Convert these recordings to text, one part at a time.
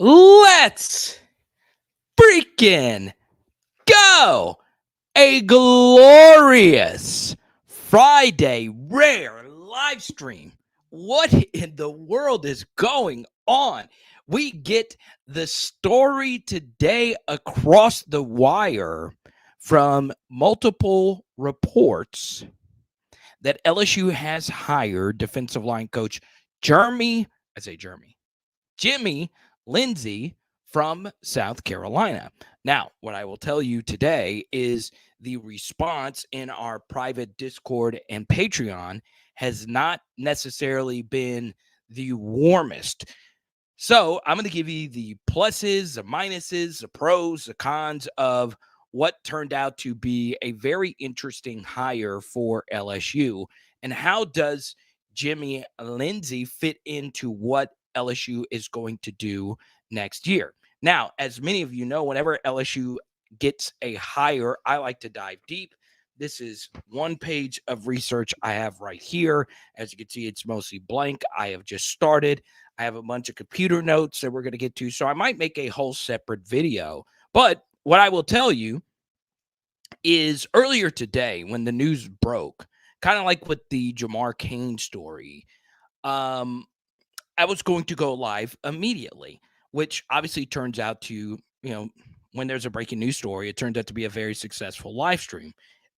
Let's freaking go! A glorious Friday rare live stream. What in the world is going on? We get the story today across the wire from multiple reports that LSU has hired defensive line coach Jimmy Lindsey from South Carolina. Now, what I will tell you today is the response in our private Discord and Patreon has not necessarily been the warmest. So I'm going to give you the pluses, the minuses, the pros, the cons of what turned out to be a very interesting hire for LSU. And how does Jimmy Lindsey fit into what LSU is going to do next year? Now, as many of you know, whenever LSU gets a hire, I like to dive deep. This is one page of research I have right here. As you can see, it's mostly blank. I have just started. I have a bunch of computer notes that we're going to get to, so I might make a whole separate video. But what I will tell you is earlier today when the news broke, kind of like with the Jamar Cain story, I was going to go live immediately, which obviously turns out to, when there's a breaking news story, it turns out to be a very successful live stream.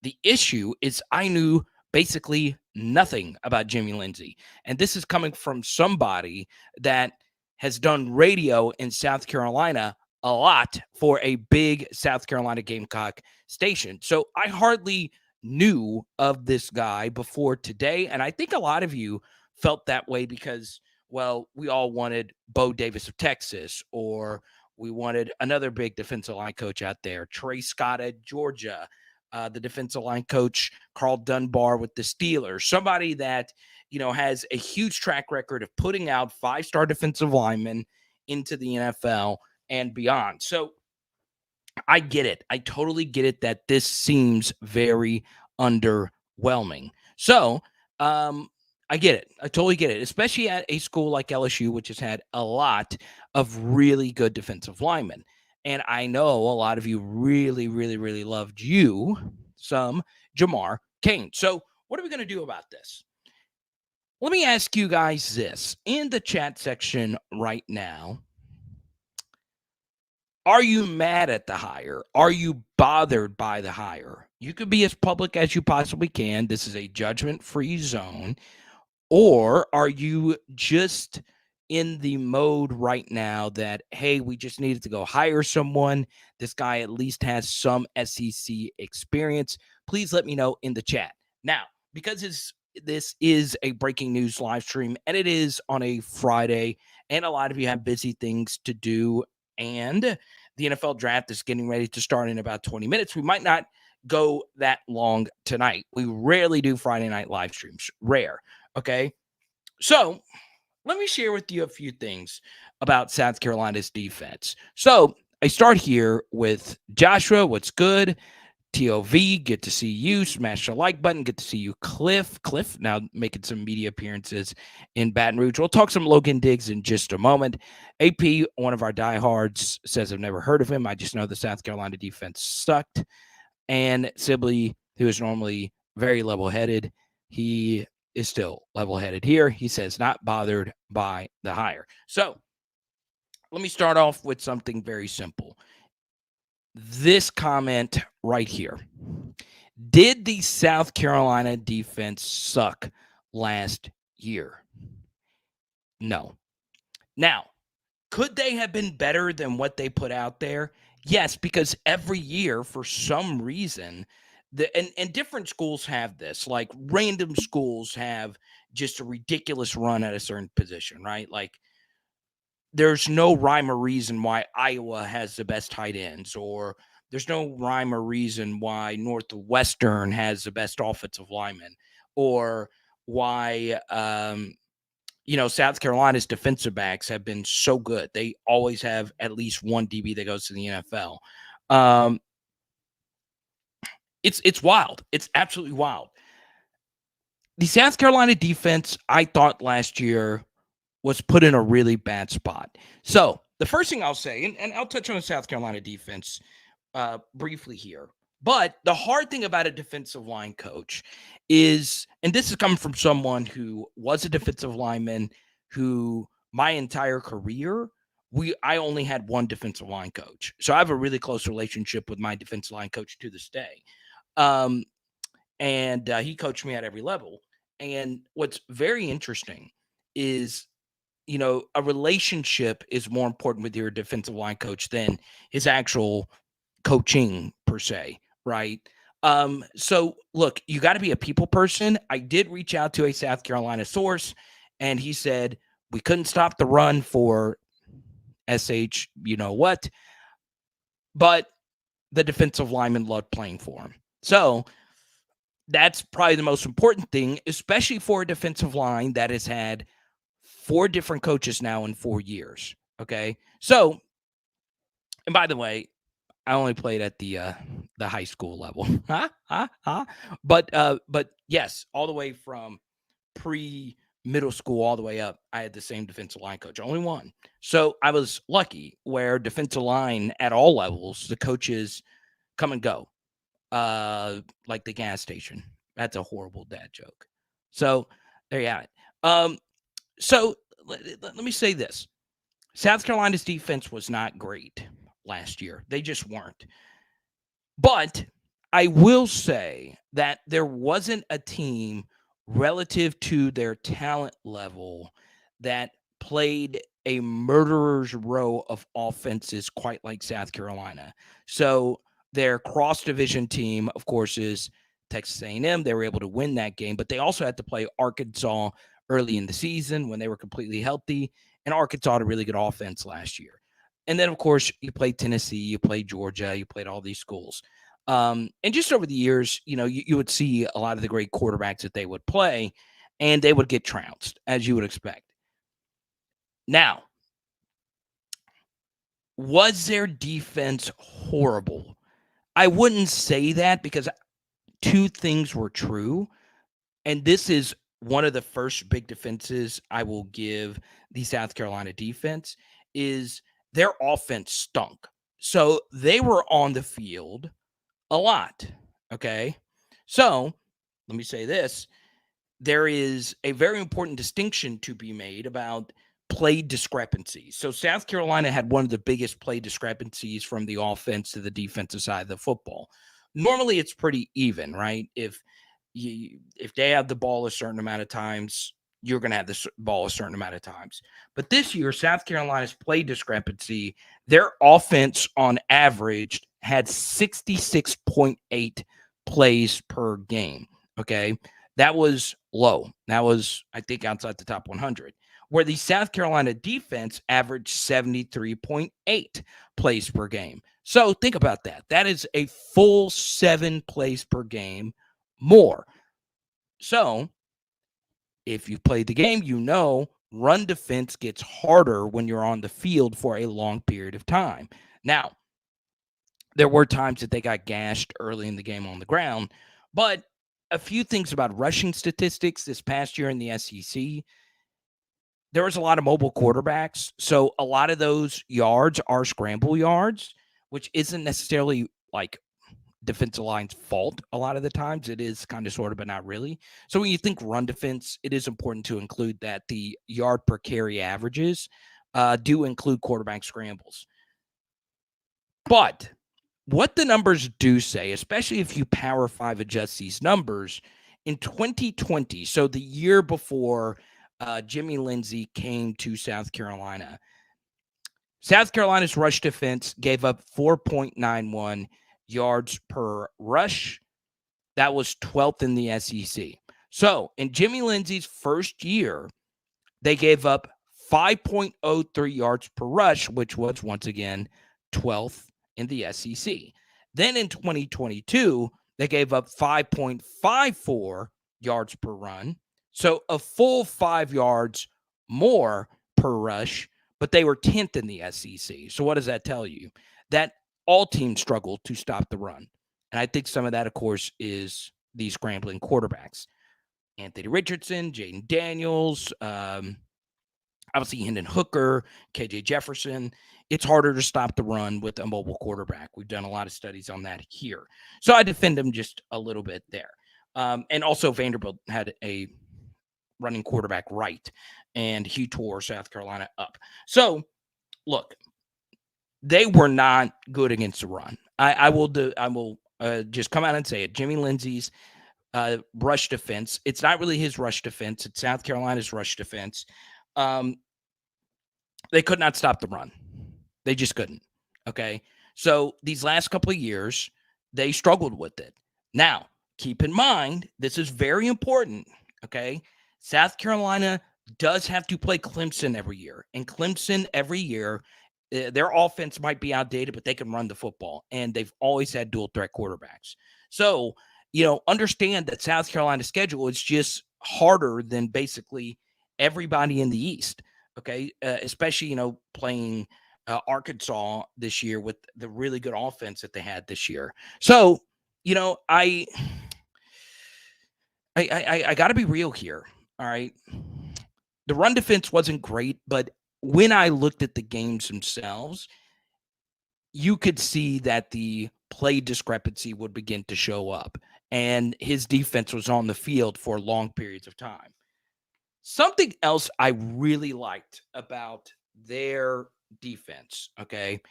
The issue is I knew basically nothing about Jimmy Lindsey. And this is coming from somebody that has done radio in South Carolina a lot for a big South Carolina Gamecock station. So I hardly knew of this guy before today. And I think a lot of you felt that way because, well, we all wanted Bo Davis of Texas, or we wanted another big defensive line coach out there, Trey Scott at Georgia, the defensive line coach, Carl Dunbar with the Steelers, somebody that, has a huge track record of putting out 5-star defensive linemen into the NFL and beyond. So I get it. I totally get it that this seems very underwhelming. So I get it. I totally get it, especially at a school like LSU, which has had a lot of really good defensive linemen. And I know a lot of you really, really, really loved some Jamar Cain. So what are we going to do about this? Let me ask you guys this in the chat section right now. Are you mad at the hire? Are you bothered by the hire? You could be as public as you possibly can. This is a judgment-free zone. Or are you just in the mode right now that, hey, we just needed to go hire someone. This guy at least has some SEC experience. Please let me know in the chat. Now, because this is a breaking news live stream and it is on a Friday and a lot of you have busy things to do and the NFL draft is getting ready to start in about 20 minutes, we might not go that long tonight. We rarely do Friday night live streams. Rare. Okay. So let me share with you a few things about South Carolina's defense. So I start here with Joshua. What's good? TOV, good to see you. Smash the like button. Good to see you, Cliff. Cliff now making some media appearances in Baton Rouge. We'll talk some Logan Diggs in just a moment. AP, one of our diehards, says I've never heard of him. I just know the South Carolina defense sucked. And Sibley, who is normally very level-headed, he is still level-headed here. He says not bothered by the hire. So let me start off with something very simple. This comment right here. Did the South Carolina defense suck last year? No. Now, could they have been better than what they put out there? Yes, because every year, for some reason, and different schools have this. Like random schools have just a ridiculous run at a certain position, right? Like there's no rhyme or reason why Iowa has the best tight ends, or there's no rhyme or reason why Northwestern has the best offensive linemen, or why South Carolina's defensive backs have been so good. They always have at least one DB that goes to the NFL. It's wild. It's absolutely wild. The South Carolina defense, I thought last year, was put in a really bad spot. So the first thing I'll say, and I'll touch on the South Carolina defense briefly here. But the hard thing about a defensive line coach is, and this is coming from someone who was a defensive lineman, who my entire career, I only had one defensive line coach. So I have a really close relationship with my defensive line coach to this day. Um, and he coached me at every level. And what's very interesting is, a relationship is more important with your defensive line coach than his actual coaching per se, right? So look, you got to be a people person. I did reach out to a South Carolina source, and he said we couldn't stop the run for SH, you know what, but the defensive lineman loved playing for him. So that's probably the most important thing, especially for a defensive line that has had 4 different coaches now in 4 years. Okay. So, and by the way, I only played at the high school level. But yes, all the way from middle school all the way up, I had the same defensive line coach, only one. So I was lucky where defensive line at all levels, the coaches come and go, like the gas station. That's a horrible dad joke. So there you have it. So let me say this. South Carolina's defense was not great last year. They just weren't. But I will say that there wasn't a team relative to their talent level that played a murderer's row of offenses quite like South Carolina. So their cross-division team, of course, is Texas A&M. They were able to win that game, but they also had to play Arkansas early in the season when they were completely healthy, and Arkansas had a really good offense last year. And then, of course, you played Tennessee, you played Georgia, you played all these schools. And just over the years, you would see a lot of the great quarterbacks that they would play, and they would get trounced, as you would expect. Now, was their defense horrible? I wouldn't say that, because 2 things were true. And this is one of the first big defenses I will give the South Carolina defense, is their offense stunk. So they were on the field a lot. Okay. So let me say this. There is a very important distinction to be made about play discrepancies. So South Carolina had one of the biggest play discrepancies from the offense to the defensive side of the football. Normally it's pretty even, right? If they have the ball a certain amount of times, you're going to have the ball a certain amount of times. But this year, South Carolina's play discrepancy, their offense on average had 66.8 plays per game. Okay. That was low. That was, I think, outside the top 100. Where the South Carolina defense averaged 73.8 plays per game. So think about that. That is a full 7 plays per game more. So if you played the game, run defense gets harder when you're on the field for a long period of time. Now, there were times that they got gashed early in the game on the ground, but a few things about rushing statistics this past year in the SEC. There was a lot of mobile quarterbacks, so a lot of those yards are scramble yards, which isn't necessarily like defensive line's fault. A lot of the times it is kind of, sort of, but not really. So when you think run defense, it is important to include that the yard per carry averages do include quarterback scrambles. But what the numbers do say, especially if you Power 5 adjust these numbers, in 2020, so the year before Jimmy Lindsey came to South Carolina, South Carolina's rush defense gave up 4.91 yards per rush. That was 12th in the SEC. So in Jimmy Lindsey's first year, they gave up 5.03 yards per rush, which was, once again, 12th in the SEC. Then in 2022, they gave up 5.54 yards per run. So a full 5 yards more per rush, but they were 10th in the SEC. So what does that tell you? That all teams struggle to stop the run. And I think some of that, of course, is these scrambling quarterbacks. Anthony Richardson, Jaden Daniels, Obviously, Hendon Hooker, KJ Jefferson. It's harder to stop the run with a mobile quarterback. We've done a lot of studies on that here. So I defend him just a little bit there. And also, Vanderbilt had a running quarterback right, and he tore South Carolina up. So, look, they were not good against the run. I will just come out and say it. Jimmy Lindsey's rush defense. It's not really his rush defense. It's South Carolina's rush defense. They could not stop the run. They just couldn't. Okay. So these last couple of years, they struggled with it. Now, keep in mind, this is very important. Okay. South Carolina does have to play Clemson every year. And Clemson every year, their offense might be outdated, but they can run the football. And they've always had dual threat quarterbacks. So, understand that South Carolina's schedule is just harder than basically everybody in the East. Okay. Especially, playing Arkansas this year with the really good offense that they had this year. So, I got to be real here. All right. The run defense wasn't great, but when I looked at the games themselves, you could see that the play discrepancy would begin to show up, and his defense was on the field for long periods of time. Something else I really liked about their defense, okay,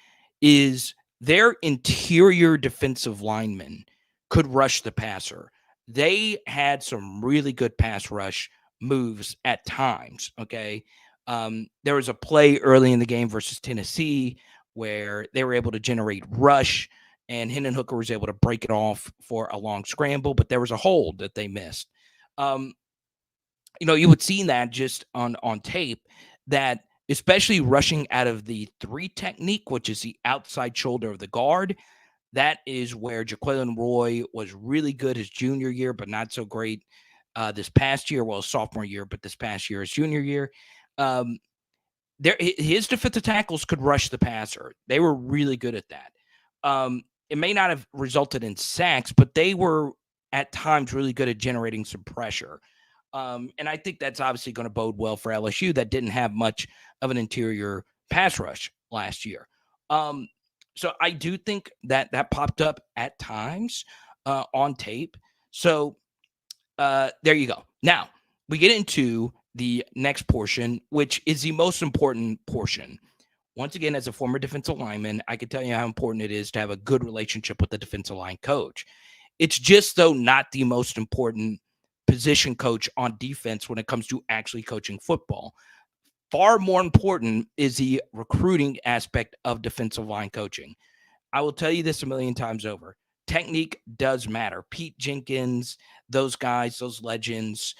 is their interior defensive linemen could rush the passer. They had some really good pass rush moves at times, okay? There was a play early in the game versus Tennessee where they were able to generate rush, and Hendon Hooker was able to break it off for a long scramble, but there was a hold that they missed. You would see that just on tape, that especially rushing out of the 3 technique, which is the outside shoulder of the guard. That is where Jaquelin Roy was really good his junior year, but not so great this past year. Well, sophomore year, but this past year, his junior year. His defensive tackles could rush the passer. They were really good at that. It may not have resulted in sacks, but they were at times really good at generating some pressure. And I think that's obviously going to bode well for LSU that didn't have much of an interior pass rush last year. So I do think that popped up at times on tape. So there you go. Now we get into the next portion, which is the most important portion. Once again, as a former defensive lineman, I can tell you how important it is to have a good relationship with the defensive line coach. It's just, though, not the most important position coach on defense when it comes to actually coaching football. Far more important is the recruiting aspect of defensive line coaching. I will tell you this a million times over. Technique does matter. Pete Jenkins, those guys, those legends,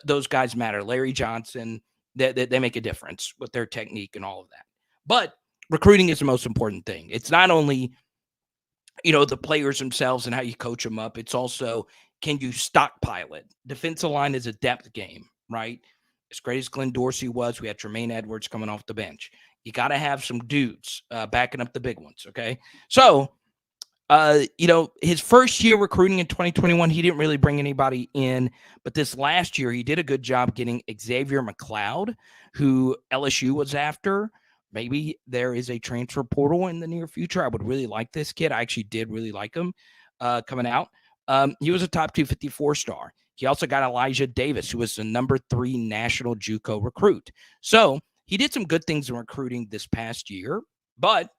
those guys matter. Larry Johnson, they make a difference with their technique and all of that. But recruiting is the most important thing. It's not only, the players themselves and how you coach them up. It's also, can you stockpile it? Defensive line is a depth game, right? As great as Glenn Dorsey was, we had Tremaine Edwards coming off the bench. You got to have some dudes backing up the big ones, okay? So, his first year recruiting in 2021, he didn't really bring anybody in. But this last year, he did a good job getting Xavier McLeod, who LSU was after. Maybe there is a transfer portal in the near future. I would really like this kid. I actually did really like him coming out. He was a top 254 star. He also got Elijah Davis, who was the number 3 national JUCO recruit. So he did some good things in recruiting this past year. But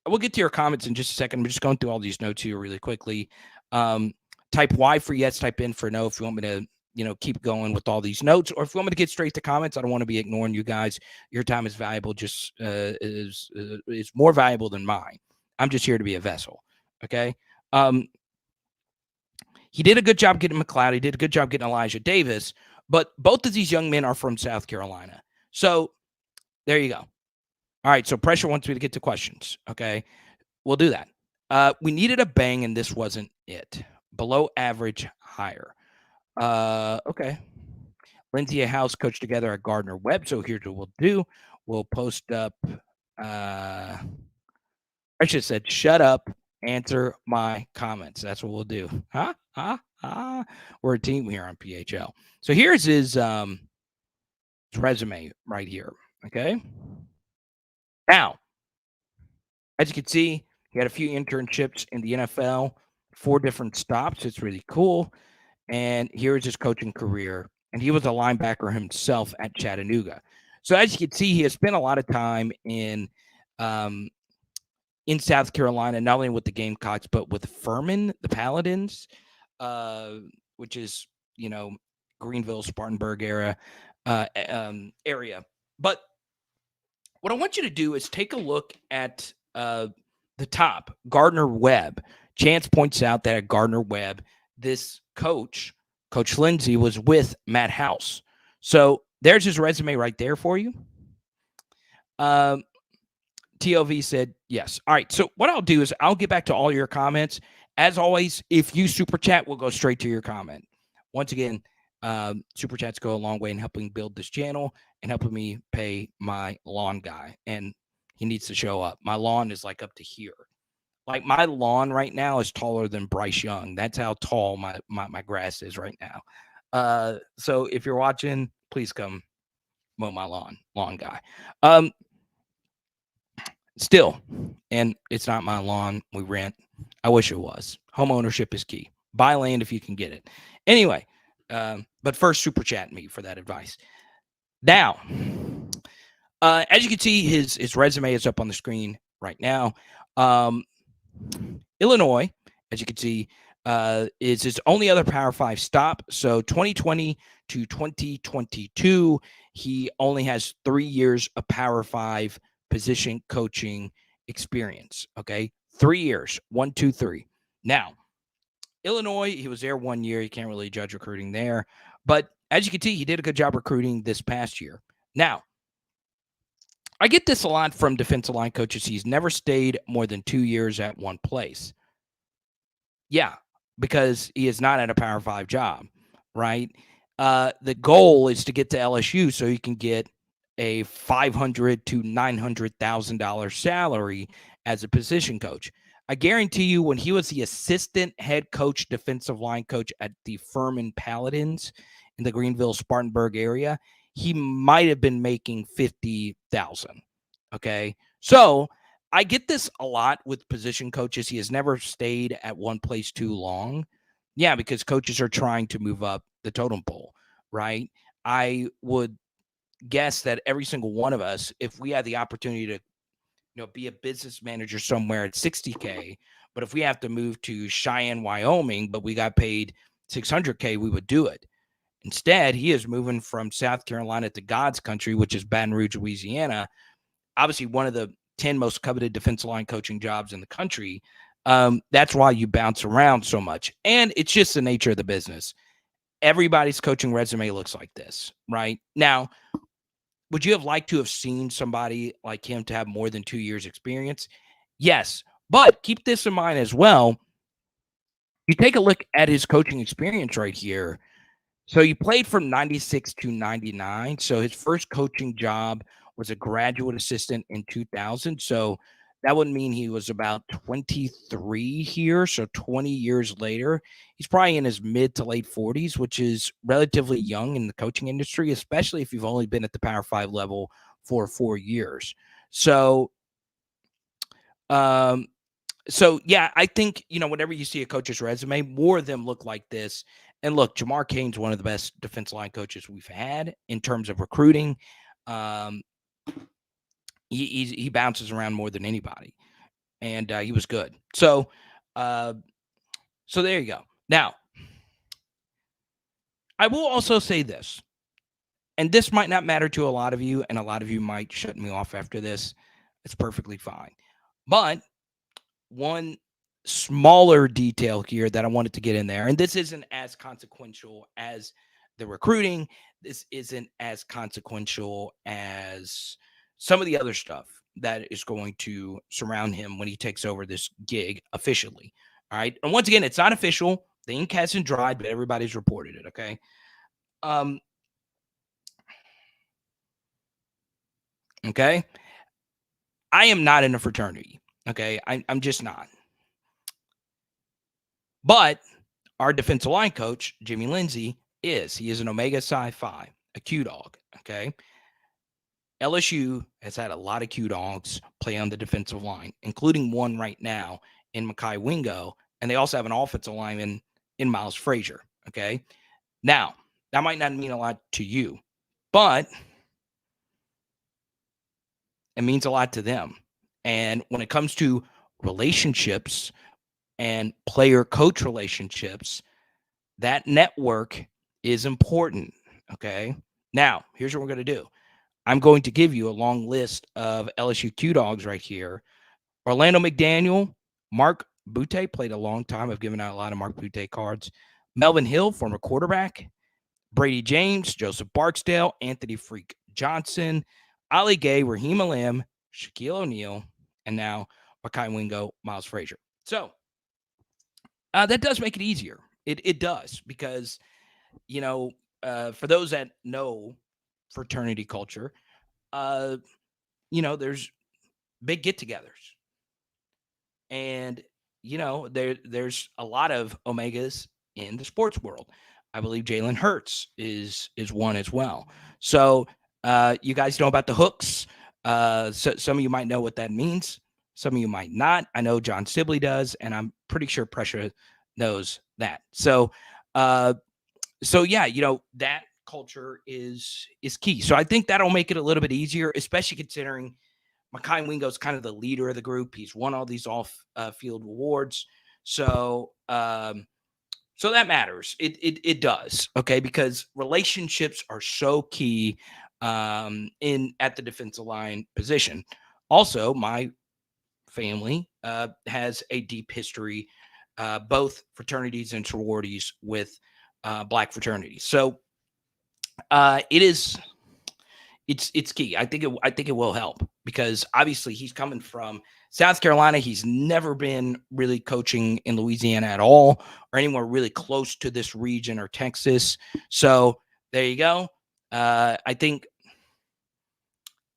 we'll get to your comments in just a second. I'm just going through all these notes here really quickly. Type Y for yes, type in for no if you want me to keep going with all these notes, or if you want me to get straight to comments. I don't want to be ignoring you guys. Your time is valuable, just is more valuable than mine. I'm just here to be a vessel. Okay. He did a good job getting McLeod. He did a good job getting Elijah Davis, but both of these young men are from South Carolina. So there you go. All right. So pressure wants me to get to questions. Okay. We'll do that. We needed a bang, and this wasn't it. Below average, higher. Okay. Lindsey and House coach together at Gardner Webb. So here's what we'll do. We'll post up. I should have said, shut up, answer my comments. That's what we'll do. We're a team here on PHL. So here's his resume right here. Okay. Now, as you can see, he had a few internships in the NFL, 4 different stops. It's really cool. And here is his coaching career. And he was a linebacker himself at Chattanooga. So as you can see, he has spent a lot of time um, in South Carolina, not only with the Gamecocks, but with Furman, the Paladins, uh, which is, Greenville, Spartanburg area. But what I want you to do is take a look at the top, Gardner Webb. Chance points out that at Gardner Webb, this Coach LINDSEY, was with Matt House. So there's his resume right there for you. TLV said yes. All right. So what I'll do is I'll get back to all your comments. As always, if you super chat, we'll go straight to your comment. Once again, super chats go a long way in helping build this channel and helping me pay my lawn guy. And he needs to show up. My lawn is like up to here. Like my lawn right now is taller than Bryce Young. That's how tall my grass is right now. So if you're watching, please come mow my lawn guy. Still, and it's not my lawn. We rent. I wish it was. Home ownership is key. Buy land if you can get it. Anyway, but first, super chat me for that advice. Now, as you can see, his resume is up on the screen right now. Illinois, as you can see, is his only other Power 5 stop. So 2020 to 2022, he only has 3 years of Power 5 position coaching experience. Okay. 3 years. 1, 2, 3. Now, Illinois, he was there 1 year. You can't really judge recruiting there. But as you can see, he did a good job recruiting this past year. Now, I get this a lot from defensive line coaches. He's never stayed more than 2 years at one place. Yeah, because he is not at a Power 5 job, right? The goal is to get to LSU so he can get a $500,000 to $900,000 salary as a position coach. I guarantee you, when he was the assistant head coach, defensive line coach at the Furman Paladins in the Greenville, Spartanburg area, he might have been making $50,000. Okay, so I get this a lot with position coaches. He has never stayed at one place too long. Yeah, because coaches are trying to move up the totem pole, right? I would guess that every single one of us, if we had the opportunity to, be a business manager somewhere at $60K, but if we have to move to Cheyenne, Wyoming, but we got paid $600K, we would do it. Instead, he is moving from South Carolina to God's country, which is Baton Rouge, Louisiana. Obviously, one of the 10 most coveted defensive line coaching jobs in the country. That's why you bounce around so much. And it's just the nature of the business. Everybody's coaching resume looks like this, right? Now, would you have liked to have seen somebody like him to have more than 2 years experience? Yes. But keep this in mind as well. You take a look at his coaching experience right here. So he played from 96 to 99. So his first coaching job was a graduate assistant in 2000. So that would mean he was about 23 here. So 20 years later, he's probably in his mid to late 40s, which is relatively young in the coaching industry, especially if you've only been at the Power 5 level for 4 years. Um, so yeah, I think, whenever you see a coach's resume, more of them look like this. And look, Jamar Cain's one of the best defensive line coaches we've had in terms of recruiting. He bounces around more than anybody, and he was good. So there you go. Now, I will also say this, and this might not matter to a lot of you, and a lot of you might shut me off after this. It's perfectly fine. But one smaller detail here that I wanted to get in there, and this isn't as consequential as the recruiting. This isn't as consequential as some of the other stuff that is going to surround him when he takes over this gig officially. All right. And once again, it's not official. The ink hasn't dried, but everybody's reported it. Okay. Okay. I am not in a fraternity. Okay. I'm just not. But our defensive line coach, Jimmy Lindsey, is. He is an Omega Psi Phi, a Q dog. Okay. LSU has had a lot of Q dogs play on the defensive line, including one right now in Mekhi Wingo, and they also have an offensive lineman in Miles Frazier. Okay. Now, that might not mean a lot to you, but it means a lot to them. And when it comes to relationships and player coach relationships, that network is important. Okay. Now, here's what we're going to do. I'm going to give you a long list of LSU Q dogs right here. Orlando McDaniel, Mark Butte played a long time. I've given out a lot of Mark Butte cards. Melvin Hill, former quarterback. Brady James, Joseph Barksdale, Anthony Freak Johnson, Ali Gay, Raheem Alim, Shaquille O'Neal, and now Mekhi Wingo, Miles Frazier. So that does make it easier. It does because, for those that know fraternity culture, there's big get-togethers. And, there's a lot of Omegas in the sports world. I believe Jalen Hurts is one as well. So you guys know about the hooks. So some of you might know what that means. Some of you might not. I know John Sibley does, and I'm pretty sure Pressure knows that. So yeah, that culture is key. So I think that'll make it a little bit easier, especially considering Mekhi Wingo's kind of the leader of the group. He's won all these off-field awards. So that matters. It does, okay, because relationships are so key at the defensive line position. Also, my family has a deep history, both fraternities and sororities with Black fraternities. So it's key. I think it will help because obviously he's coming from South Carolina. He's never been really coaching in Louisiana at all or anywhere really close to this region or Texas. So there you go. I think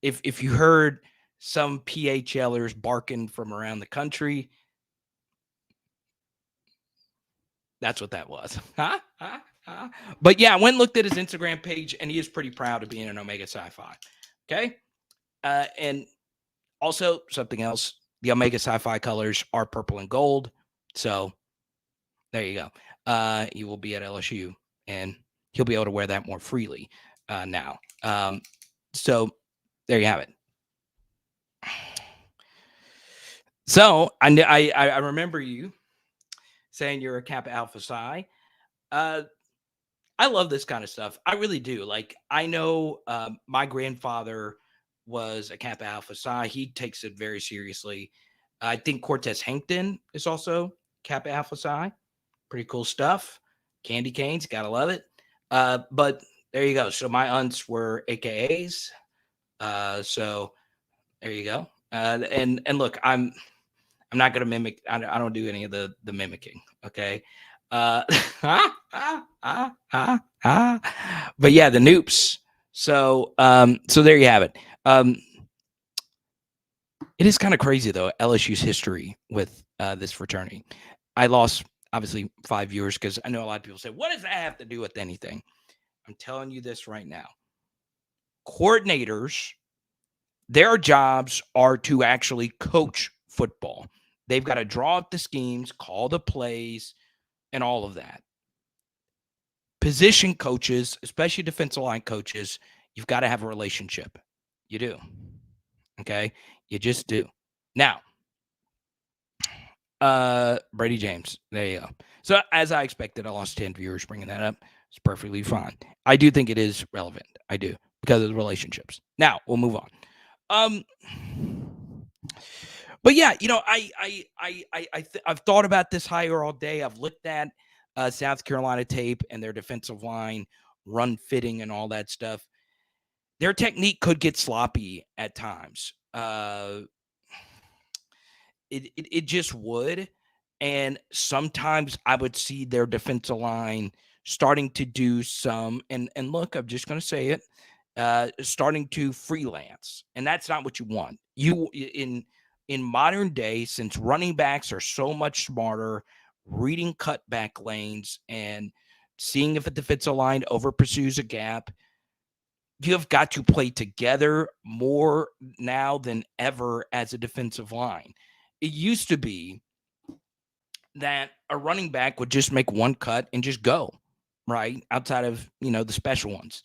if you heard some PHLers barking from around the country, that's what that was. But yeah, I went and looked at his Instagram page, and he is pretty proud of being an Omega Psi Phi. Okay. And also something else, the Omega Psi Phi colors are purple and gold. So there you go. He will be at LSU, and he'll be able to wear that more freely now. So there you have it. So I remember you saying you're a Kappa Alpha Psi. I love this kind of stuff. I really do. Like, I know my grandfather was a Kappa Alpha Psi. He takes it very seriously. I think Cortez Hankton is also Kappa Alpha Psi. Pretty cool stuff. Candy canes, gotta love it. But there you go. So my aunts were AKAs. So there you go. And look, I'm not gonna mimic. I don't do any of the mimicking. Okay. But yeah, the Noops. So there you have it. It is kind of crazy though, LSU's history with this fraternity. I lost obviously 5 viewers because I know a lot of people say, what does that have to do with anything? I'm telling you this right now. Coordinators, their jobs are to actually coach football. They've got to draw up the schemes, call the plays, and all of that. Position coaches, especially defensive line coaches, you've got to have a relationship. You do. Okay? You just do. Now, Brady James. There you go. So as I expected, I lost 10 viewers bringing that up. It's perfectly fine. I do think it is relevant. I do, because of the relationships. Now, we'll move on. But yeah, I've thought about this hire all day. I've looked at South Carolina tape and their defensive line run fitting and all that stuff. Their technique could get sloppy at times. It just would. And sometimes I would see their defensive line starting to do some, and look, I'm just going to say it, starting to freelance. And that's not what you want. You in modern day, since running backs are so much smarter, reading cutback lanes and seeing if a defensive line over pursues a gap, you have got to play together more now than ever as a defensive line. It used to be that a running back would just make one cut and just go, right? Outside of, the special ones.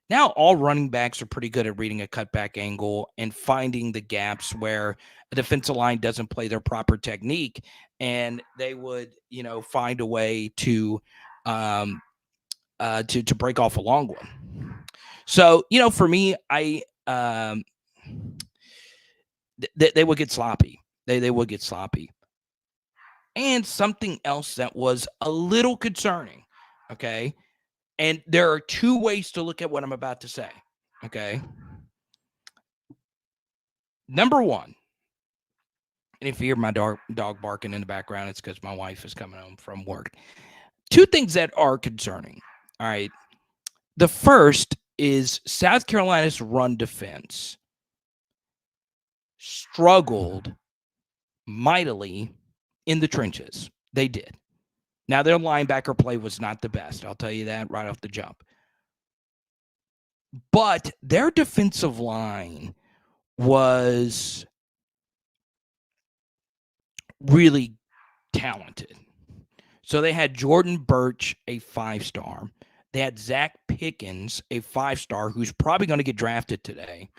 Now all running backs are pretty good at reading a cutback angle and finding the gaps where a defensive line doesn't play their proper technique, and they would, find a way to to break off a long one. So, for me, I they would get sloppy. They would get sloppy. And something else that was a little concerning, okay? And there are two ways to look at what I'm about to say, okay? Number one, and if you hear my dog barking in the background, it's because my wife is coming home from work. Two things that are concerning, all right? The first is South Carolina's run defense struggled mightily in the trenches. They did. Now, their linebacker play was not the best. I'll tell you that right off the jump. But their defensive line was really talented. So they had Jordan Birch, a 5-star. They had Zach Pickens, a 5-star, who's probably going to get drafted today.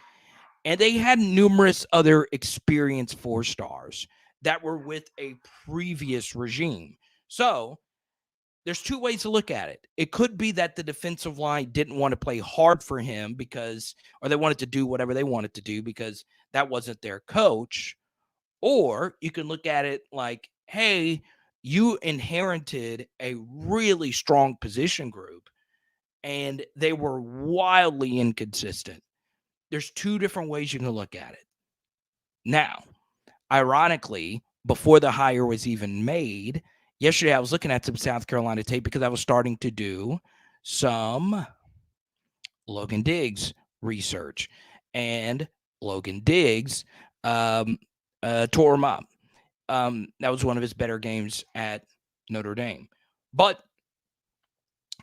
And they had numerous other experienced 4-stars that were with a previous regime. So there's two ways to look at it. It could be that the defensive line didn't want to play hard for him or they wanted to do whatever they wanted to do because that wasn't their coach. Or you can look at it like, hey, you inherited a really strong position group and they were wildly inconsistent. There's two different ways you can look at it. Now, ironically, before the hire was even made, yesterday I was looking at some South Carolina tape because I was starting to do some Logan DIGGS research. And Logan DIGGS tore him up. That was one of his better games at Notre Dame. But,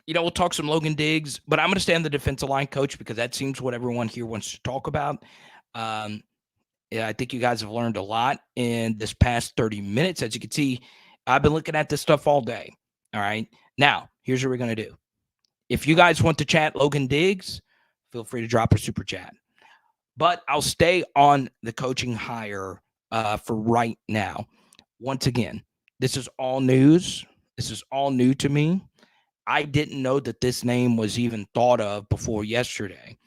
we'll talk some Logan DIGGS, but I'm going to stay on the defensive line coach because that seems what everyone here wants to talk about. Yeah, I think you guys have learned a lot in this past 30 minutes. As you can see, I've been looking at this stuff all day. All right. Now, here's what we're going to do. If you guys want to chat Logan DIGGS, feel free to drop a super chat. But I'll stay on the coaching hire for right now. Once again, this is all news. This is all new to me. I didn't know that this name was even thought of before yesterday.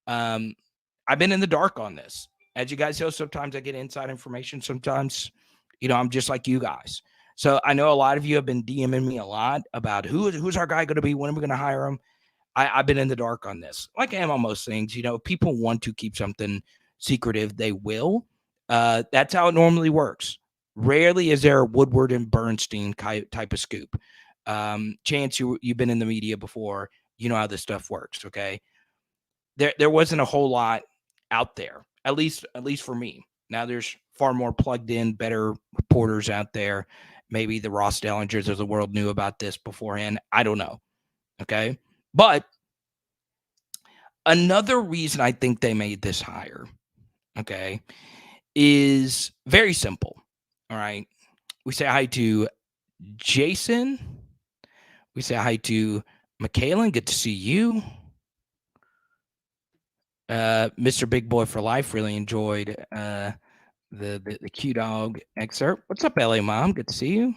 I've been in the dark on this. As you guys know, sometimes I get inside information. Sometimes, I'm just like you guys. So I know a lot of you have been DMing me a lot about who's our guy going to be, when are we going to hire him. I've been in the dark on this. Like I am on most things. People want to keep something secretive, they will. That's how it normally works. Rarely is there a Woodward and Bernstein type of scoop. Chance, you've been in the media before. You know how this stuff works, okay? There wasn't a whole lot out there, at least for me. Now there's far more plugged in, better reporters out there. Maybe the Ross Dellingers of the world knew about this beforehand. I don't know, okay? But another reason I think they made this hire, okay, is very simple, all right? We say hi to Jason. We say hi to Michaelan. Good to see you. Mr. Big Boy for Life really enjoyed the Q Dog excerpt. What's up, LA Mom? Good to see you.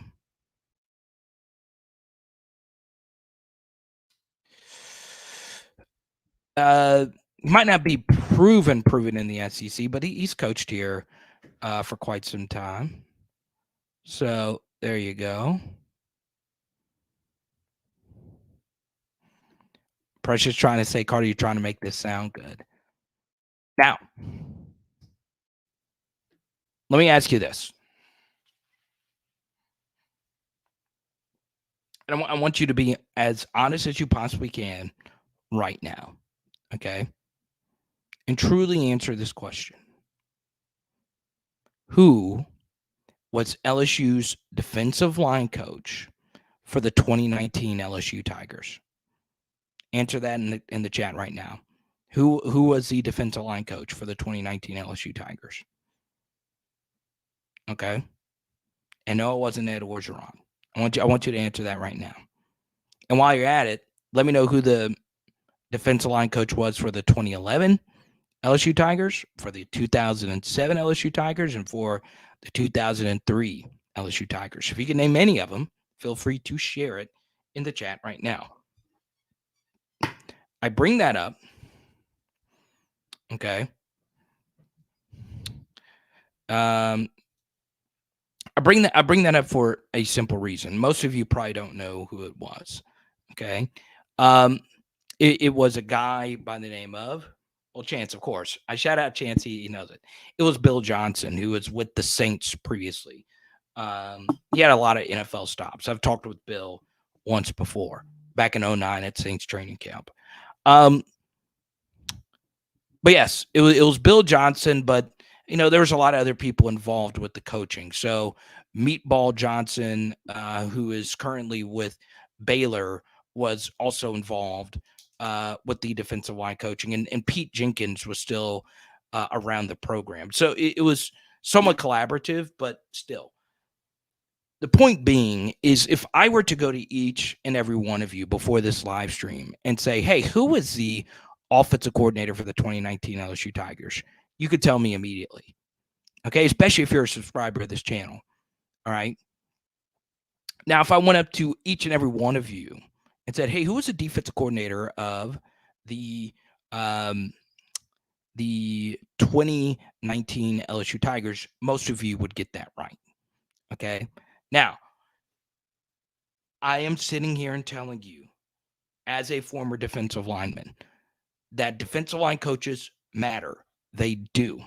Might not be proven in the SEC, but he's coached here for quite some time. So there you go. Precious trying to say, Carter, you're trying to make this sound good. Now, let me ask you this. And I want you to be as honest as you possibly can right now, okay? And truly answer this question. Who was LSU's defensive line coach for the 2019 LSU Tigers? Answer that in the chat right now. Who was the defensive line coach for the 2019 LSU Tigers? Okay. And no, it wasn't Ed Orgeron. I want you to answer that right now. And while you're at it, let me know who the defensive line coach was for the 2011 LSU Tigers, for the 2007 LSU Tigers, and for the 2003 LSU Tigers. If you can name any of them, feel free to share it in the chat right now. I bring that up. Okay. I bring that up for a simple reason. Most of you probably don't know who it was. Okay. It was a guy by the name of, well, Chance, of course. I shout out Chance. He knows it. It was Bill Johnson, who was with the Saints previously. He had a lot of NFL stops. I've talked with Bill once before, back in 2009 at Saints training camp. But yes, it was Bill Johnson, but there was a lot of other people involved with the coaching. So Meatball Johnson, who is currently with Baylor, was also involved with the defensive line coaching, and Pete Jenkins was still around the program. So it was somewhat collaborative, but still. The point being is, if I were to go to each and every one of you before this live stream and say, hey, who was the offensive coordinator for the 2019 LSU Tigers, you could tell me immediately. Okay, especially if you're a subscriber of this channel. All right. Now, if I went up to each and every one of you and said, hey, who was the defensive coordinator of the 2019 LSU Tigers, most of you would get that right. Okay. Now, I am sitting here and telling you, as a former defensive lineman, that defensive line coaches matter. They do.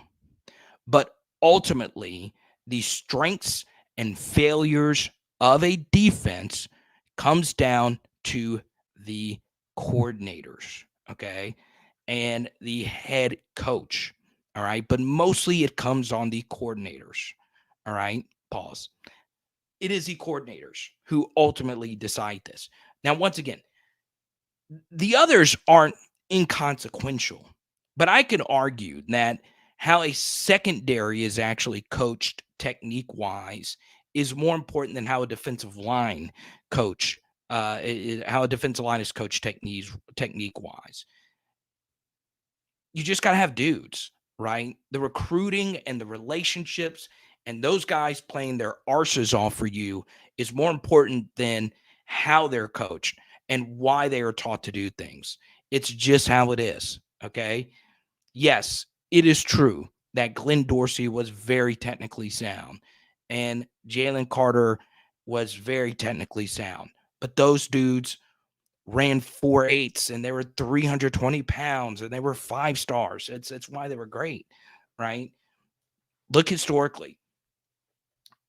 But ultimately, the strengths and failures of a defense comes down to the coordinators, okay, and the head coach, all right? But mostly it comes on the coordinators, all right? Pause. It is the coordinators who ultimately decide this. Now, once again, the others aren't inconsequential, but I could argue that how a secondary is actually coached technique-wise is more important than how a defensive line coach, how a defensive line is coached technique-wise. You just got to have dudes, right? The recruiting and the relationships and those guys playing their arses off for you is more important than how they're coached and why they are taught to do things. It's just how it is, okay? Yes, it is true that Glenn Dorsey was very technically sound and Jalen Carter was very technically sound, but those dudes ran 4.8s and they were 320 pounds and they were 5 stars. It's why they were great, right? Look historically.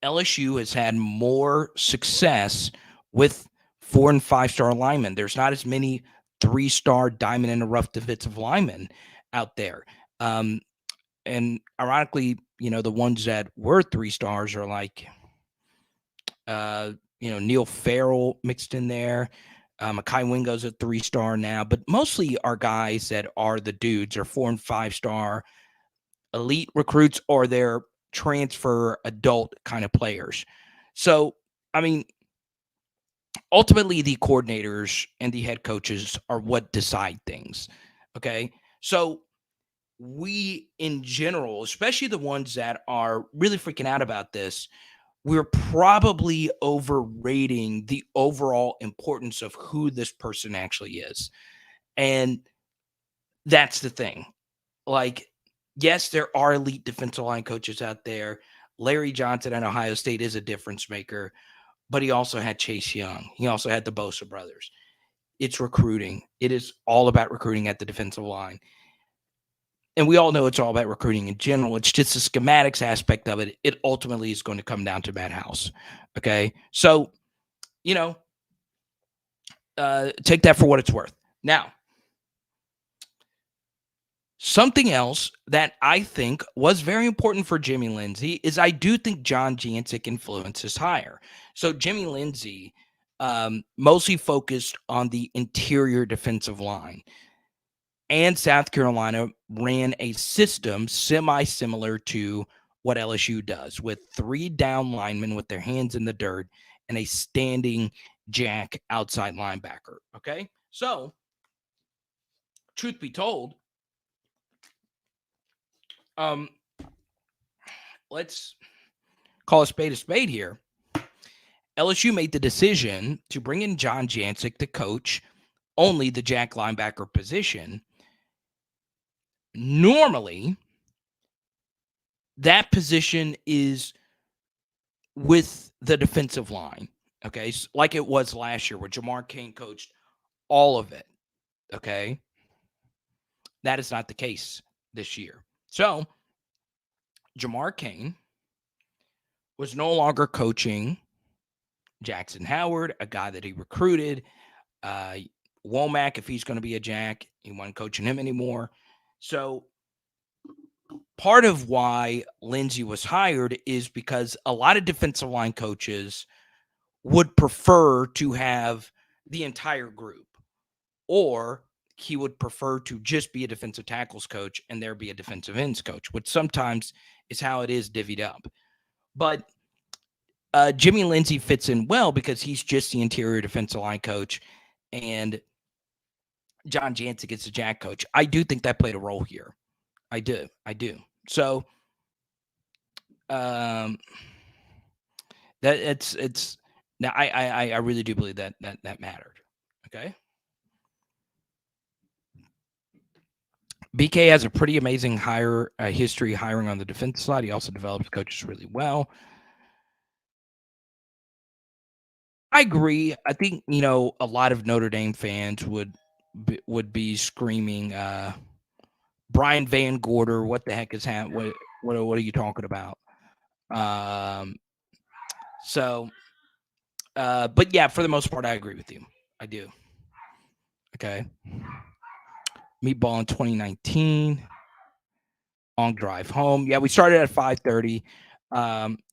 LSU has had more success with 4 and 5 star linemen. There's not as many 3-star diamond in the rough defensive linemen out there. And ironically, the ones that were 3 stars are like, Neil Farrell mixed in there. Makai Wingo's a 3-star now, but mostly our guys that are the dudes are 4 and 5 star elite recruits, or they're transfer adult kind of players. So, I mean, ultimately the coordinators and the head coaches are what decide things. Okay. So we in general, especially the ones that are really freaking out about this, we're probably overrating the overall importance of who this person actually is. And that's the thing. Like, yes, there are elite defensive line coaches out there. Larry Johnson at Ohio State is a difference maker, but he also had Chase Young. He also had the Bosa brothers. It's recruiting. It is all about recruiting at the defensive line. And we all know it's all about recruiting in general. It's just the schematics aspect of it. It ultimately is going to come down to Matt House. Okay. So, take that for what it's worth. Now, something else that I think was very important for Jimmy Lindsey is I do think John Jancic influences higher. So Jimmy Lindsey mostly focused on the interior defensive line. and South Carolina ran a system semi-similar to what LSU does, with 3 down linemen with their hands in the dirt and a standing jack outside linebacker. Okay. So, truth be told, let's call a spade here. LSU made the decision to bring in John Jancic to coach only the jack linebacker position. Normally, that position is with the defensive line, okay? Like it was last year where Jamar Cain coached all of it, okay? That is not the case this year. So, Jamar Cain was no longer coaching Jackson Howard, a guy that he recruited. Womack, if he's going to be a jack, he wasn't coaching him anymore. So, part of why Lindsey was hired is because a lot of defensive line coaches would prefer to have the entire group, or he would prefer to just be a defensive tackles coach and there be a defensive ends coach, which sometimes is how it is divvied up. But Jimmy Lindsey fits in well because he's just the interior defensive line coach, and John Jancic is the jack coach. I do think that played a role here. I do. So, that it's now I really do believe that mattered. Okay. BK has a pretty amazing history hiring on the defensive side. He also develops coaches really well. I agree. I think, a lot of Notre Dame fans would be screaming, Brian Van Gorder, what the heck is happening? What are you talking about? But yeah, for the most part, I agree with you. I do. Okay. Meatball in 2019. Long drive home. Yeah, we started at 5:30.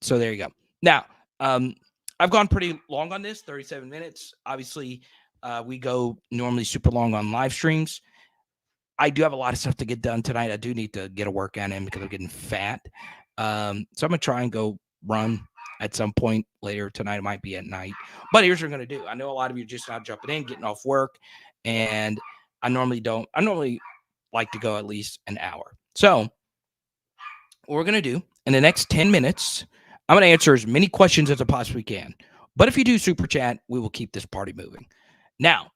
So there you go. Now, I've gone pretty long on this, 37 minutes. Obviously, we go normally super long on live streams. I do have a lot of stuff to get done tonight. I do need to get a workout in because I'm getting fat. So I'm going to try and go run at some point later tonight. It might be at night. But here's what I'm going to do. I know a lot of you are just not jumping in, getting off work. And I normally like to go at least an hour. So what we're going to do in the next 10 minutes, I'm going to answer as many questions as I possibly can. But if you do super chat, we will keep this party moving. Now,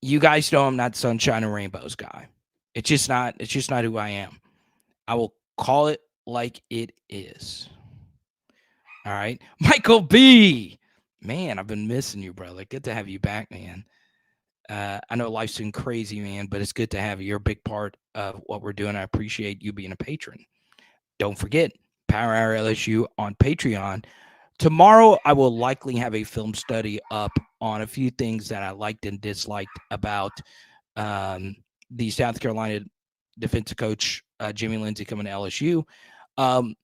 you guys know I'm not sunshine and rainbows guy. It's just not who I am. I will call it like it is. All right. Michael B. Man, I've been missing you, brother. Good to have you back, man. I know life's been crazy, man, but it's good to have you. You're a big part of what we're doing. I appreciate you being a patron. Don't forget, Power Hour LSU on Patreon. Tomorrow, I will likely have a film study up on a few things that I liked and disliked about the South Carolina defensive coach, Jimmy Lindsey, coming to LSU. I'll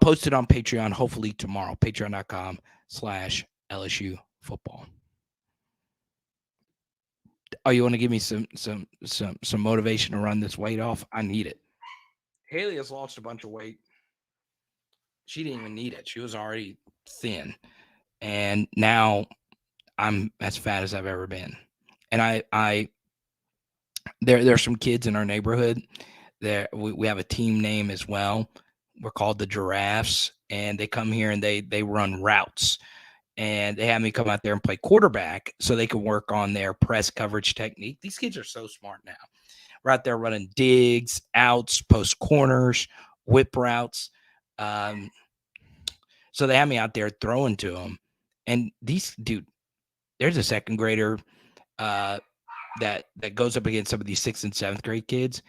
post it on Patreon hopefully tomorrow, patreon.com/LSU football. Oh, you want to give me some motivation to run this weight off? I need it. Haley has lost a bunch of weight. She didn't even need it. She was already thin. And now I'm as fat as I've ever been. And there's some kids in our neighborhood. We have a team name as well. We're called the Giraffes, and they come here and they run routes. And they have me come out there and play quarterback so they can work on their press coverage technique. These kids are so smart now. We're out there running digs, outs, post corners, whip routes. So they have me out there throwing to them. And there's a second grader that goes up against some of these 6th and 7th grade kids.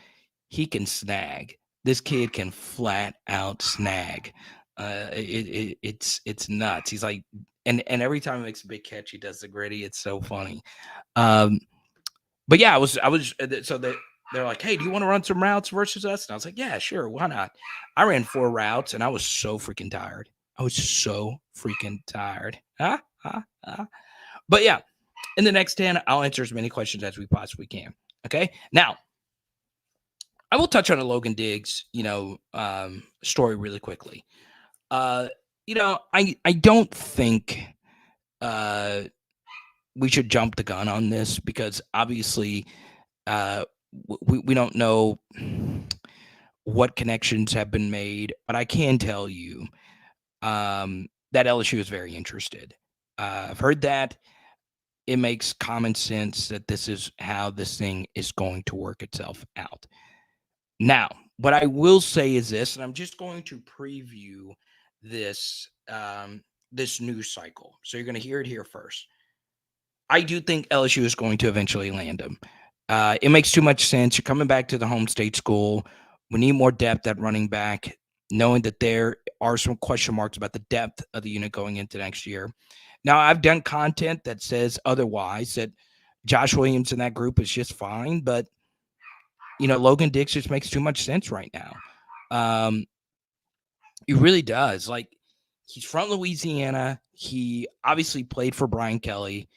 He can snag. This kid can flat out snag. It's nuts. He's like, and every time he makes a big catch, he does the gritty. It's so funny. But yeah, I was so they're like, hey, do you want to run some routes versus us? And I was like, yeah, sure, why not? I ran 4 routes and I was so freaking tired. But yeah, In the next 10, I'll answer as many questions as we possibly can. Okay. Now, I will touch on a Logan Diggs, story really quickly. I don't think we should jump the gun on this because obviously we don't know what connections have been made, but I can tell you that LSU is very interested. I've heard that. It makes common sense that this is how this thing is going to work itself out. Now, what I will say is this, and I'm just going to preview this this news cycle. So you're going to hear it here first. I do think LSU is going to eventually land him. It makes too much sense. You're coming back to the home state school. We need more depth at running back, knowing that there are some question marks about the depth of the unit going into next year. Now, I've done content that says otherwise, that Josh Williams in that group is just fine, but Logan Diggs just makes too much sense right now. He really does. Like, he's from Louisiana. He obviously played for Brian Kelly,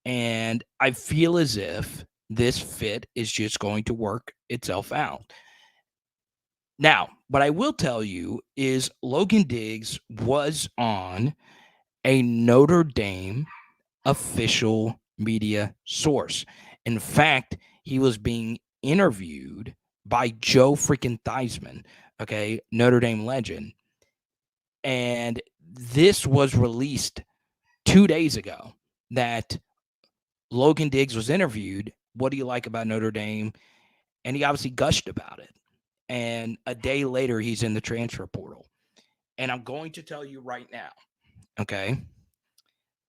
and I feel as if this fit is just going to work itself out. Now, what I will tell you is Logan Diggs was on a Notre Dame official media source. In fact, he was being interviewed by Joe freaking Theismann, okay, Notre Dame legend. And this was released 2 days ago that Logan Diggs was interviewed. What do you like about Notre Dame? And he obviously gushed about it. And a day later, he's in the transfer portal. And I'm going to tell you right now, okay,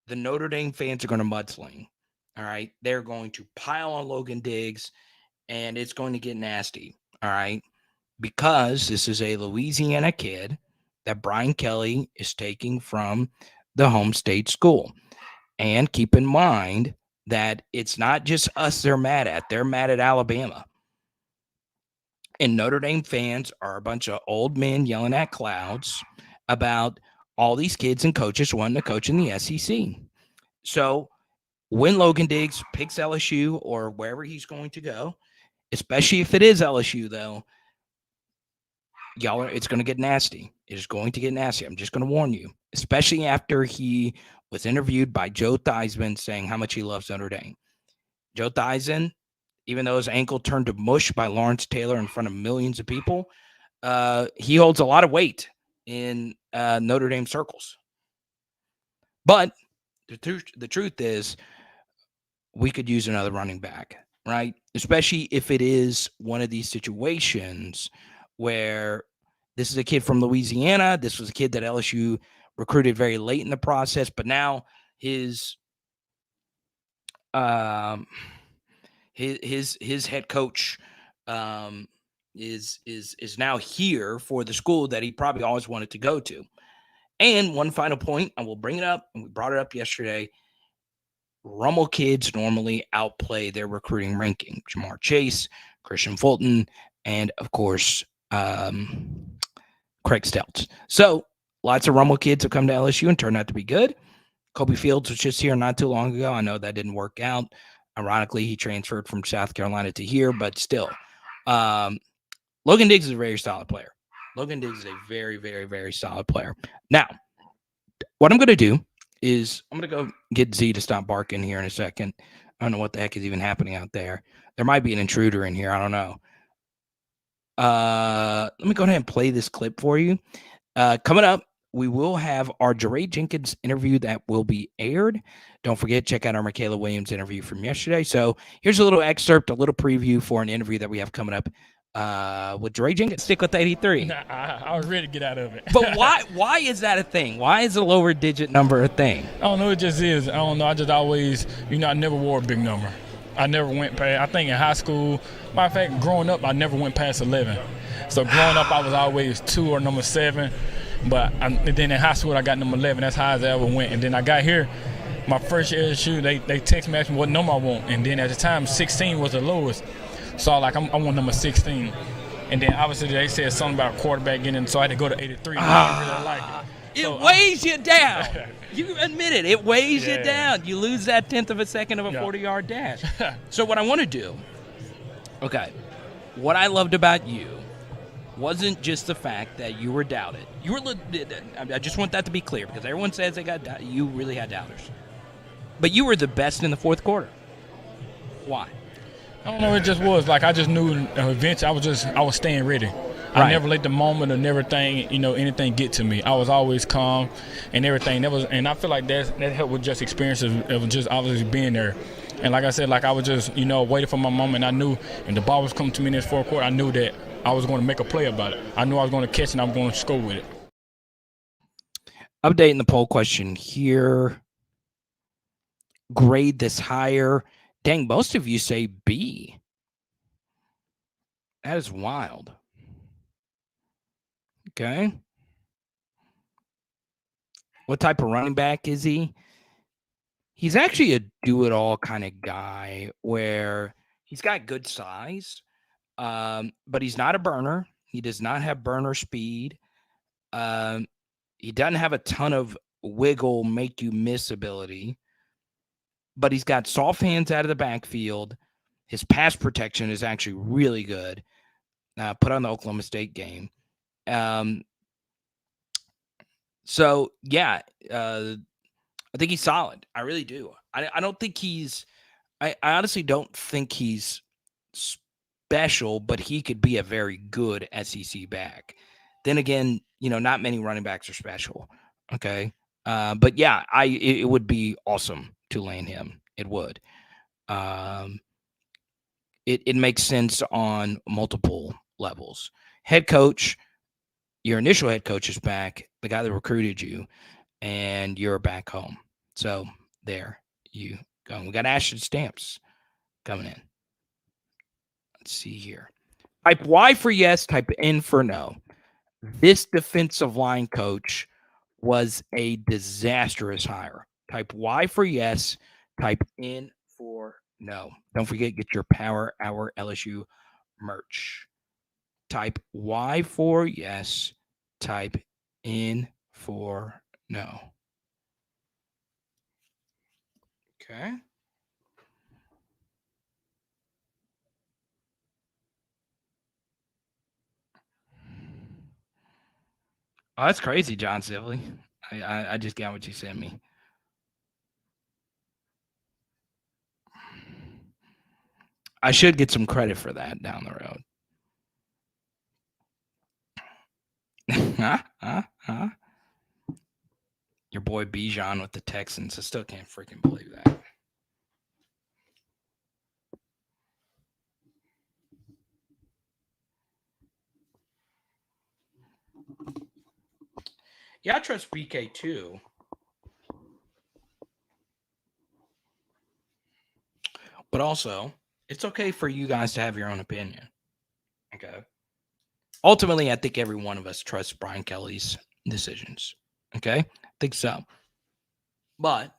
the Notre Dame fans are going to mudsling. All right. They're going to pile on Logan Diggs, and it's going to get nasty. All right. Because this is a Louisiana kid that Brian Kelly is taking from the home state school. And keep in mind that it's not just us they're mad at. They're mad at Alabama. And Notre Dame fans are a bunch of old men yelling at clouds about all these kids and coaches wanting to coach in the SEC. So when Logan Diggs picks LSU or wherever he's going to go, especially if it is LSU, though, it's going to get nasty. It is going to get nasty. I'm just going to warn you, especially after he was interviewed by Joe Theismann saying how much he loves Notre Dame. Joe Theismann, even though his ankle turned to mush by Lawrence Taylor in front of millions of people, he holds a lot of weight in Notre Dame circles. But the truth is, we could use another running back, right? Especially if it is one of these situations where this is a kid from Louisiana. This was a kid that LSU recruited very late in the process, but now his head coach is now here for the school that he probably always wanted to go to. And one final point, I will bring it up, and we brought it up yesterday. Rummel kids normally outplay their recruiting ranking. Jamar Chase, Christian Fulton, and of course, Craig Stelz. So lots of Rummel kids have come to LSU and turned out to be good. Kobe Fields was just here not too long ago. I know that didn't work out. Ironically, he transferred from South Carolina to here, but still. Logan Diggs is a very solid player. Logan Diggs is a very, very, very solid player. Now, what I'm going to do is I'm going to go get Z to stop barking here in a second. I don't know what the heck is even happening out there. There might be an intruder in here. I don't know. Let me go ahead and play this clip for you. Coming up, we will have our Jeray Jenkins interview that will be aired. Don't forget, check out our Michaela Williams interview from yesterday. So here's a little excerpt, a little preview for an interview that we have coming up with Jeray Jenkins. Stick with 83. Nah, I was ready to get out of it. But why is that a thing? Why is a lower digit number a thing? I don't know. It just is. I don't know. I just always, I never wore a big number. I never went past, I think in high school, matter of fact, growing up, I never went past 11. So growing up, I was always 2 or number 7. But then in high school, I got number 11. That's how I ever went. And then I got here, my first year at LSU, they text me, asking me what number I want. And then at the time, 16 was the lowest. So I want number 16. And then obviously they said something about quarterback getting, so I had to go to 83. I didn't really like it. It weighs you down. You admit it. It weighs you Yeah. down. You lose that 1/10 of a second of a Yeah. 40-yard dash. So what I want to do, okay, what I loved about you wasn't just the fact that you were doubted. You were. I just want that to be clear because everyone says they got doubted. You really had doubters, but you were the best in the fourth quarter. Why? I don't know. It just was like I just knew eventually I was staying ready. I Right. never let the moment and everything, anything get to me. I was always calm and everything. And I feel like that helped with just experiences of just obviously being there. And like I said, like I was just, waiting for my moment. I knew, and the ball was coming to me in this fourth quarter, I knew that I was going to make a play about it. I knew I was going to catch it and I was going to score with it. Updating the poll question here. Grade this higher. Dang, most of you say B. That is wild. Okay. What type of running back is he? He's actually a do-it-all kind of guy where he's got good size, but he's not a burner. He does not have burner speed. He doesn't have a ton of wiggle, make you miss ability, but he's got soft hands out of the backfield. His pass protection is actually really good. Put on the Oklahoma State game. So, yeah, I think he's solid. I really do. I don't think he's – I honestly don't think he's special, but he could be a very good SEC back. Then again, not many running backs are special, okay? But, yeah, it would be awesome to land him. It would. It makes sense on multiple levels. Head coach, your initial head coach is back, the guy that recruited you, and you're back home. So there you go. We got Ashton Stamps coming in. Let's see here. Type Y for yes, type N for no. This defensive line coach was a disastrous hire. Type Y for yes, type N for no. Don't forget, get your Power Hour LSU merch. Type Y for yes, type N for no. Okay. Oh, that's crazy, John Sibley. I just got what you sent me. I should get some credit for that down the road. Your boy Bijan with the Texans. I still can't freaking believe that. Yeah, I trust BK too. But also, it's okay for you guys to have your own opinion. Okay. Ultimately, I think every one of us trusts Brian Kelly's decisions. Okay. I think so. But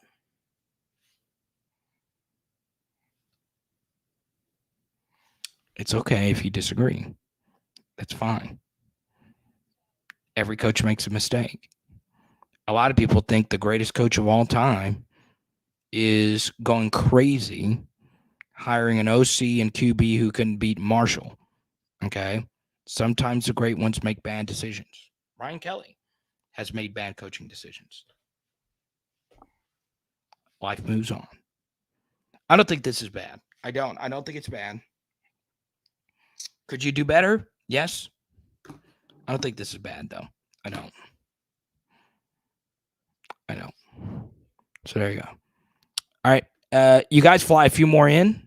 it's okay if you disagree. That's fine. Every coach makes a mistake. A lot of people think the greatest coach of all time is going crazy hiring an OC and QB who couldn't beat Marshall. Okay. Sometimes the great ones make bad decisions. Brian Kelly has made bad coaching decisions. Life moves on. I don't think this is bad. I don't think it's bad. Could you do better? Yes. I don't think this is bad, though. I don't. So there you go. All right. You guys fly a few more in.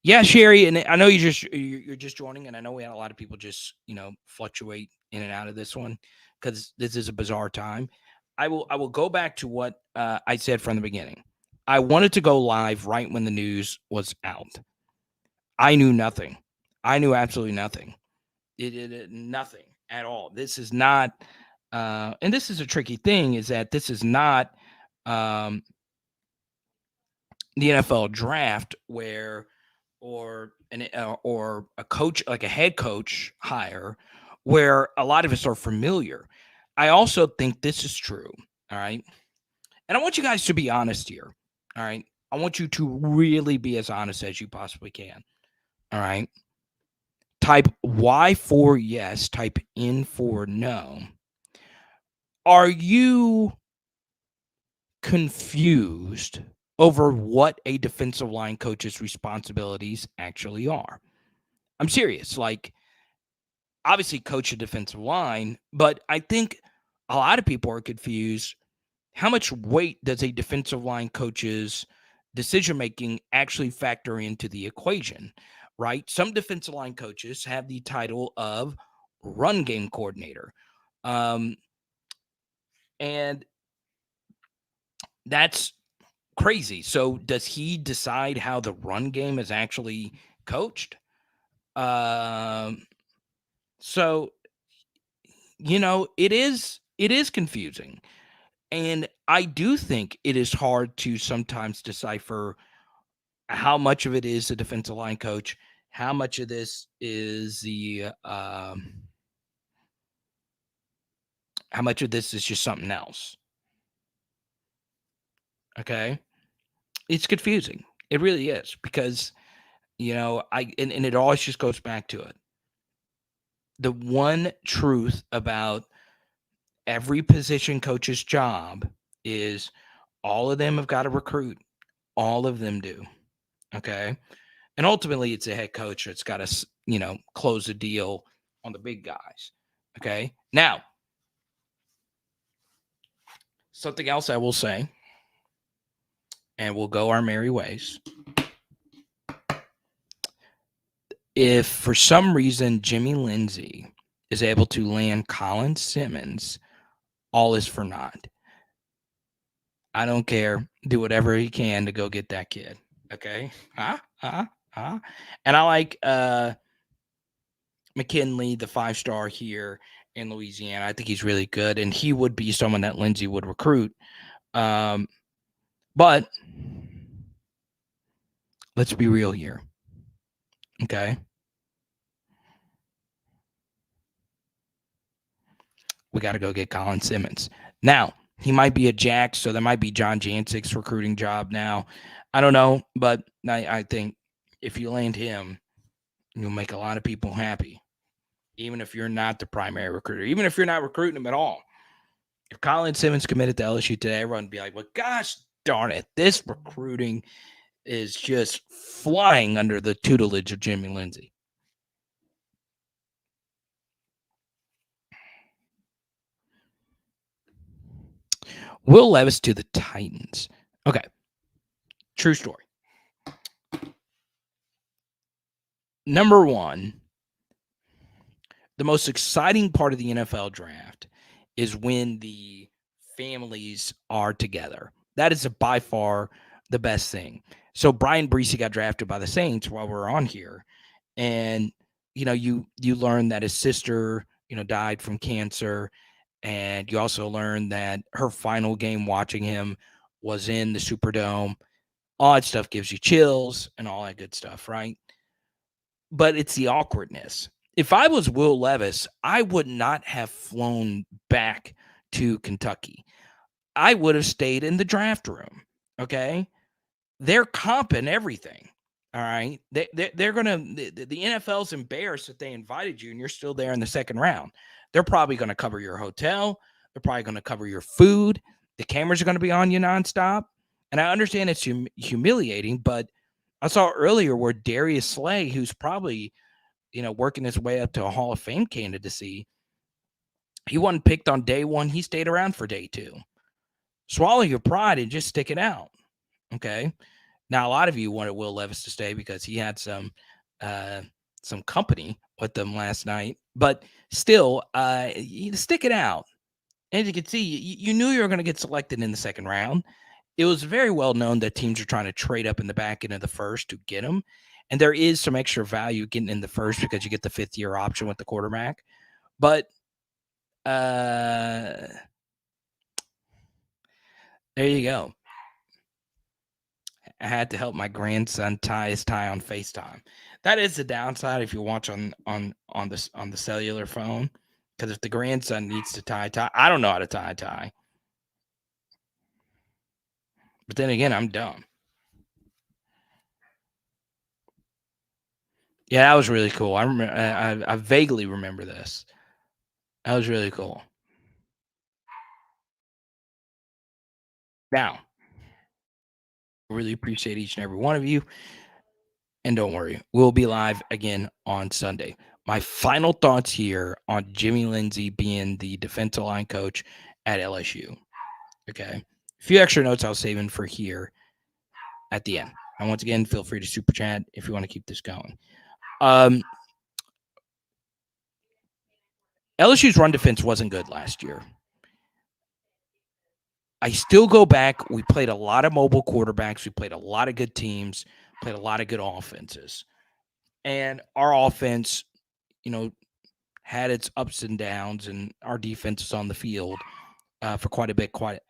Yeah, Sherry, and I know you're just joining, and I know we had a lot of people just fluctuate in and out of this one because this is a bizarre time. I will go back to what I said from the beginning. I wanted to go live right when the news was out. I knew nothing. I knew absolutely nothing. It nothing at all. This is not, and this is a tricky thing, is that this is not the NFL draft or a coach, like a head coach hire, where a lot of us are familiar. I also think this is true. All right. And I want you guys to be honest here. All right. I want you to really be as honest as you possibly can. All right. Type Y for yes, type N for no. Are you confused over what a defensive line coach's responsibilities actually are? I'm serious. Like, obviously, coach a defensive line, but I think a lot of people are confused. How much weight does a defensive line coach's decision making actually factor into the equation, right? Some defensive line coaches have the title of run game coordinator. Um, and that's crazy. So, does he decide how the run game is actually coached? Um, so it is confusing. And I do think it is hard to sometimes decipher how much of it is the defensive line coach, how much of this is how much of this is just something else. Okay. It's confusing. It really is because, and it always just goes back to it. The one truth about every position coach's job is all of them have got to recruit. All of them do. Okay. And ultimately, it's a head coach that's got to, close the deal on the big guys. Okay. Now, something else I will say, and we'll go our merry ways. If for some reason Jimmy Lindsey is able to land Colin Simmons, all is for naught. I don't care. Do whatever he can to go get that kid. Okay. And I like McKinley, the 5-star here in Louisiana. I think he's really good, and he would be someone that Lindsey would recruit. But let's be real here. Okay. We got to go get Colin Simmons. Now, he might be a Jack, so that might be John Jancik's recruiting job now. I don't know, but I think if you land him, you'll make a lot of people happy, even if you're not the primary recruiter, even if you're not recruiting him at all. If Colin Simmons committed to LSU today, everyone would be like, well, gosh darn it, this recruiting is just flying under the tutelage of Jimmy Lindsey. Will Levis to the Titans. Okay. True story. Number one, the most exciting part of the NFL draft is when the families are together. That is by far the best thing. So Brian Breesy got drafted by the Saints while we're on here. And, you learn that his sister, died from cancer. And you also learn that her final game watching him was in the Superdome. All that stuff gives you chills and all that good stuff, right? But it's the awkwardness. If I was Will Levis, I would not have flown back to Kentucky. I would have stayed in the draft room. Okay. They're comping everything. All right. They're going to, the NFL's embarrassed that they invited you and you're still there in the second round. They're probably going to cover your hotel. They're probably going to cover your food. The cameras are going to be on you nonstop. And I understand it's humiliating, but I saw earlier where Darius Slay, who's probably, working his way up to a Hall of Fame candidacy, he wasn't picked on day one. He stayed around for day two. Swallow your pride and just stick it out. Okay. Now, a lot of you wanted Will Levis to stay because he had some company with them last night, but still, you stick it out. As you can see, you knew you were going to get selected in the second round. It was very well known that teams are trying to trade up in the back end of the first to get him. And there is some extra value getting in the first because you get the 5th-year option with the quarterback. But there you go. I had to help my grandson tie his tie on FaceTime. That is the downside if you watch on the cellular phone. Because if the grandson needs to tie a tie, I don't know how to tie a tie. But then again, I'm dumb. Yeah, that was really cool. I remember. I vaguely remember this. That was really cool. Now, really appreciate each and every one of you. And don't worry, we'll be live again on Sunday. My final thoughts here on Jimmy Lindsey being the defensive line coach at LSU. Okay. A few extra notes I was saving for here at the end. And once again, feel free to super chat if you want to keep this going. LSU's run defense wasn't good last year. I still go back. We played a lot of mobile quarterbacks. We played a lot of good teams, played a lot of good offenses. And our offense, had its ups and downs, and our defense is on the field for quite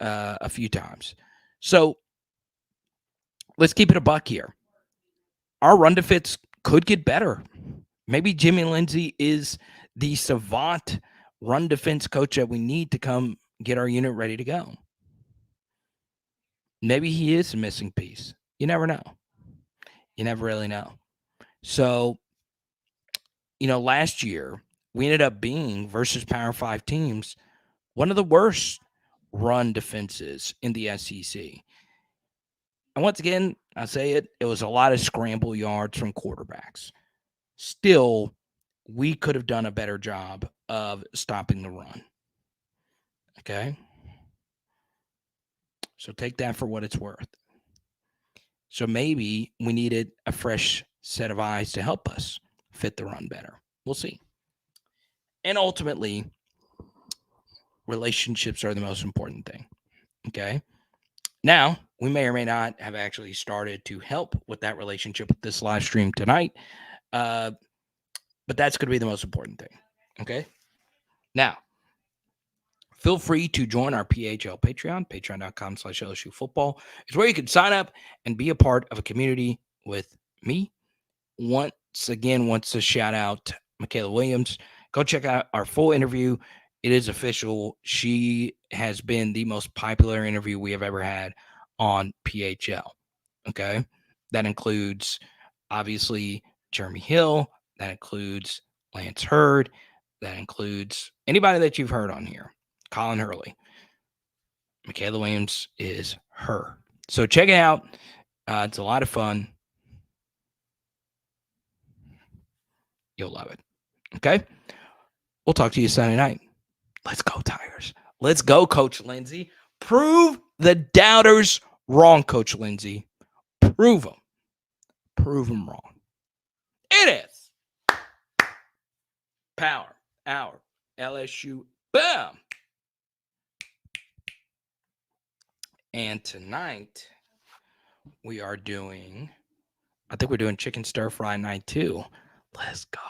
a few times. So let's keep it a buck here. Our run defense could get better. Maybe Jimmy Lindsey is the savant run defense coach that we need to come get our unit ready to go. Maybe he is a missing piece. You never know. You never really know. So, last year we ended up being, versus Power 5 teams, one of the worst run defenses in the SEC. And once again, I say it was a lot of scramble yards from quarterbacks. Still, we could have done a better job of stopping the run. Okay? So take that for what it's worth. So maybe we needed a fresh set of eyes to help us fit the run better. We'll see. And ultimately, relationships are the most important thing. Okay? Now, we may or may not have actually started to help with that relationship with this live stream tonight. But that's going to be the most important thing. Okay? Now, feel free to join our PHL Patreon, patreon.com/LSU football. It's where you can sign up and be a part of a community with me. Once again, wants to shout out Michaela Williams. Go check out our full interview. It is official. She has been the most popular interview we have ever had on PHL. Okay. That includes, obviously, Jeremy Hill. That includes Lance Hurd. That includes anybody that you've heard on here. Colin Hurley. Michaela Williams is her. So check it out. It's a lot of fun. You'll love it. Okay? We'll talk to you Sunday night. Let's go, Tigers. Let's go, Coach Lindsey. Prove the doubters wrong, Coach Lindsey. Prove them. Prove them wrong. It is Power Hour LSU. Boom. And tonight we are doing, I think we're doing chicken stir fry night too. Let's go.